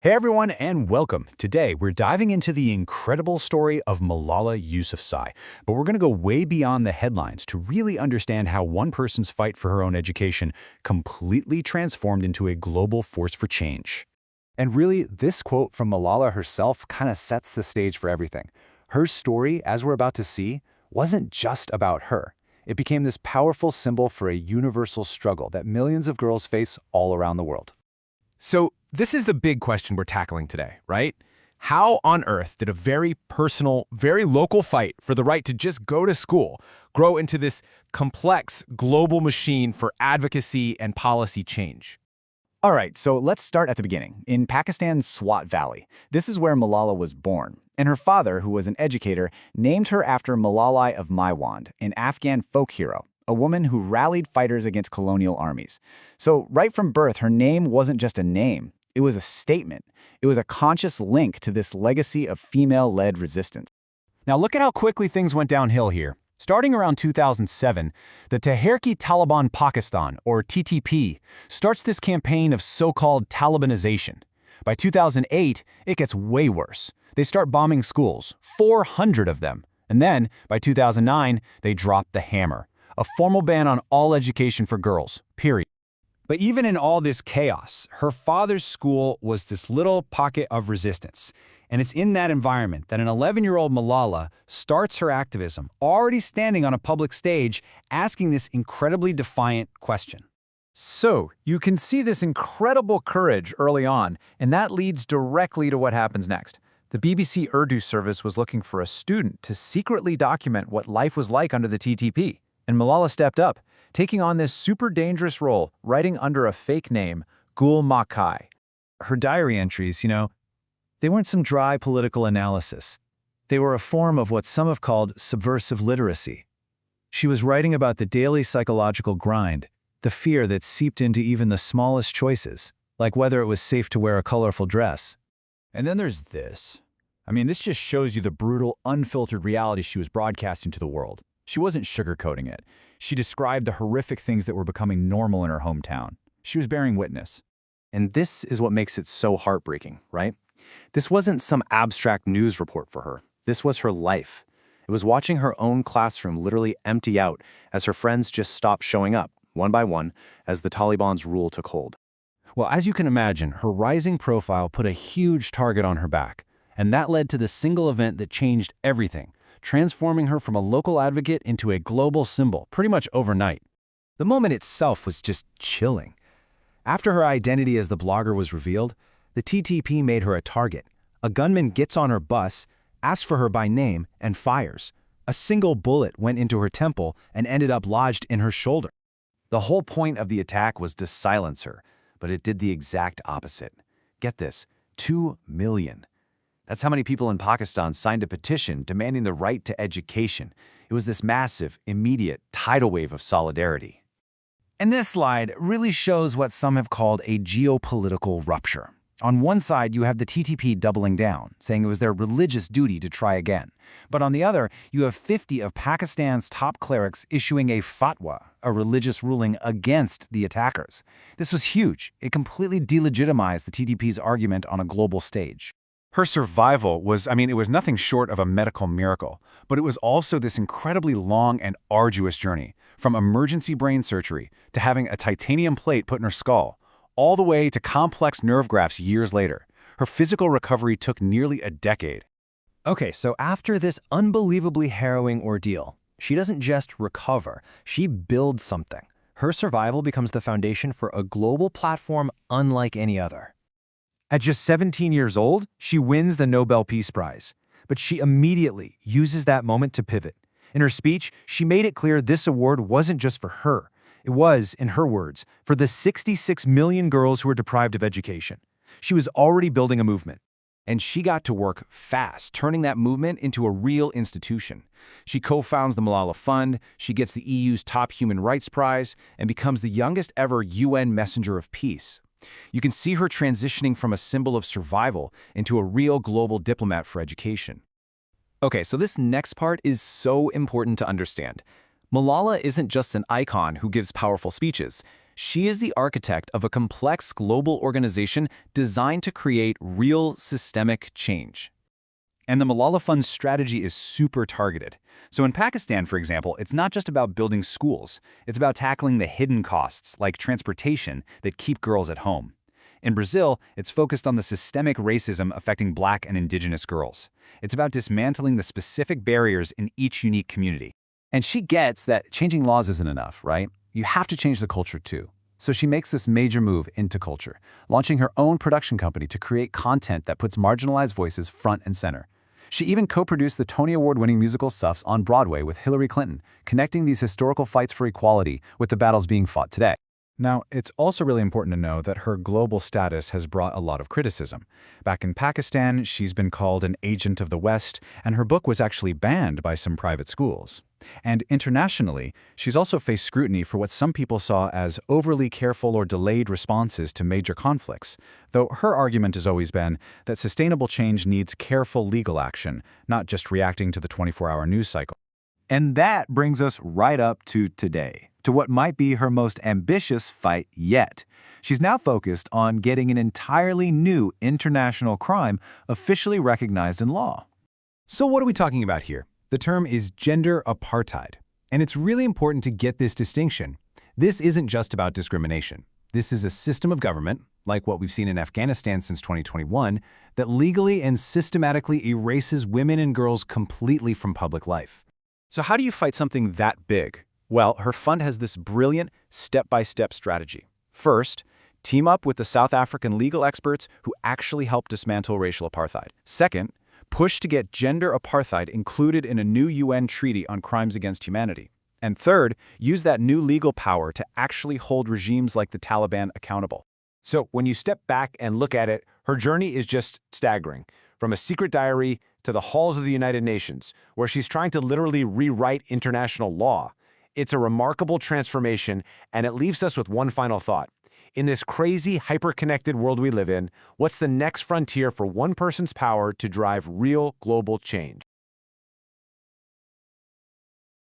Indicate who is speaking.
Speaker 1: Hey everyone, and welcome. Today, we're diving into the incredible story of Malala Yousafzai, but we're going to go way beyond the headlines to really understand how one person's fight for her own education completely transformed into a global force for change. And really, this quote from Malala herself kind of sets the stage for everything. Her story, as we're about to see, wasn't just about her. It became this powerful symbol for a universal struggle that millions of girls face all around the world.
Speaker 2: So this is the big question we're tackling today, right? How on earth did a very personal, very local fight for the right to just go to school grow into this complex global machine for advocacy and policy change?
Speaker 1: All right, so let's start at the beginning. In Pakistan's Swat Valley, this is where Malala was born. And her father, who was an educator, named her after Malala of Maiwand, an Afghan folk hero, a woman who rallied fighters against colonial armies. So right from birth, her name wasn't just a name. It was a statement. It was a conscious link to this legacy of female-led resistance. Now look at how quickly things went downhill here. Starting around 2007, the Taliban Pakistan, or TTP, starts this campaign of so-called Talibanization. By 2008, it gets way worse. They start bombing schools, 400 of them. And then, by 2009, they drop the hammer. A formal ban on all education for girls, period. But even in all this chaos, her father's school was this little pocket of resistance. And it's in that environment that an 11-year-old Malala starts her activism, already standing on a public stage, asking this incredibly defiant question. So, you can see this incredible courage early on, and that leads directly to what happens next. The BBC Urdu service was looking for a student to secretly document what life was like under the TTP. And Malala stepped up, taking on this super dangerous role, writing under a fake name, Gul Makai. Her diary entries, they weren't some dry political analysis. They were a form of what some have called subversive literacy. She was writing about the daily psychological grind, the fear that seeped into even the smallest choices, like whether it was safe to wear a colorful dress. And then there's this. This just shows you the brutal, unfiltered reality she was broadcasting to the world. She wasn't sugarcoating it. She described the horrific things that were becoming normal in her hometown. She was bearing witness. And this is what makes it so heartbreaking, right? This wasn't some abstract news report for her. This was her life. It was watching her own classroom literally empty out as her friends just stopped showing up, one by one, as the Taliban's rule took hold. Well, as you can imagine, her rising profile put a huge target on her back. And that led to the single event that changed everything, transforming her from a local advocate into a global symbol pretty much overnight. The moment itself was just chilling. After her identity as the blogger was revealed, the TTP made her a target. A gunman gets on her bus, asks for her by name, and fires. A single bullet went into her temple and ended up lodged in her shoulder. The whole point of the attack was to silence her, but it did the exact opposite. Get this, 2 million. That's how many people in Pakistan signed a petition demanding the right to education. It was this massive, immediate tidal wave of solidarity. And this slide really shows what some have called a geopolitical rupture. On one side, you have the TTP doubling down, saying it was their religious duty to try again. But on the other, you have 50 of Pakistan's top clerics issuing a fatwa, a religious ruling against the attackers. This was huge. It completely delegitimized the TTP's argument on a global stage. Her survival was, it was nothing short of a medical miracle, but it was also this incredibly long and arduous journey, from emergency brain surgery to having a titanium plate put in her skull, all the way to complex nerve grafts years later. Her physical recovery took nearly a decade. Okay, so after this unbelievably harrowing ordeal, she doesn't just recover, she builds something. Her survival becomes the foundation for a global platform unlike any other. At just 17 years old, she wins the Nobel Peace Prize, but she immediately uses that moment to pivot. In her speech, she made it clear this award wasn't just for her. It was, in her words, for the 66 million girls who were deprived of education. She was already building a movement, and she got to work fast, turning that movement into a real institution. She co-founds the Malala Fund, she gets the EU's top human rights prize, and becomes the youngest ever UN messenger of peace. You can see her transitioning from a symbol of survival into a real global diplomat for education. Okay, so this next part is so important to understand. Malala isn't just an icon who gives powerful speeches.
Speaker 2: She is the architect of a complex global organization designed to create real systemic change.
Speaker 1: And the Malala Fund's strategy is super targeted. So in Pakistan, for example, it's not just about building schools. It's about tackling the hidden costs, like transportation, that keep girls at home. In Brazil, it's focused on the systemic racism affecting Black and Indigenous girls. It's about dismantling the specific barriers in each unique community. And she gets that changing laws isn't enough, right? You have to change the culture too. So she makes this major move into culture, launching her own production company to create content that puts marginalized voices front and center. She even co-produced the Tony Award-winning musical Suffs on Broadway with Hillary Clinton, connecting these historical fights for equality with the battles being fought today. Now, it's also really important to know that her global status has brought a lot of criticism. Back in Pakistan, she's been called an agent of the West, and her book was actually banned by some private schools. And internationally, she's also faced scrutiny for what some people saw as overly careful or delayed responses to major conflicts, though her argument has always been that sustainable change needs careful legal action, not just reacting to the 24-hour news cycle. And that brings us right up to today, to what might be her most ambitious fight yet. She's now focused on getting an entirely new international crime officially recognized in law.
Speaker 2: So what are we talking about here? The term is gender apartheid, and it's really important to get this distinction. This isn't just about discrimination. This is a system of government, like what we've seen in Afghanistan since 2021, that legally and systematically erases women and girls completely from public life.
Speaker 1: So how do you fight something that big? Well, her fund has this brilliant step-by-step strategy. First, team up with the South African legal experts who actually helped dismantle racial apartheid. Second, push to get gender apartheid included in a new UN treaty on crimes against humanity. And third, use that new legal power to actually hold regimes like the Taliban accountable.
Speaker 3: So when you step back and look at it, her journey is just staggering. From a secret diary to the halls of the United Nations, where she's trying to literally rewrite international law. It's a remarkable transformation, and it leaves us with one final thought. In this crazy, hyper-connected world we live in, what's the next frontier for one person's power to drive real global change?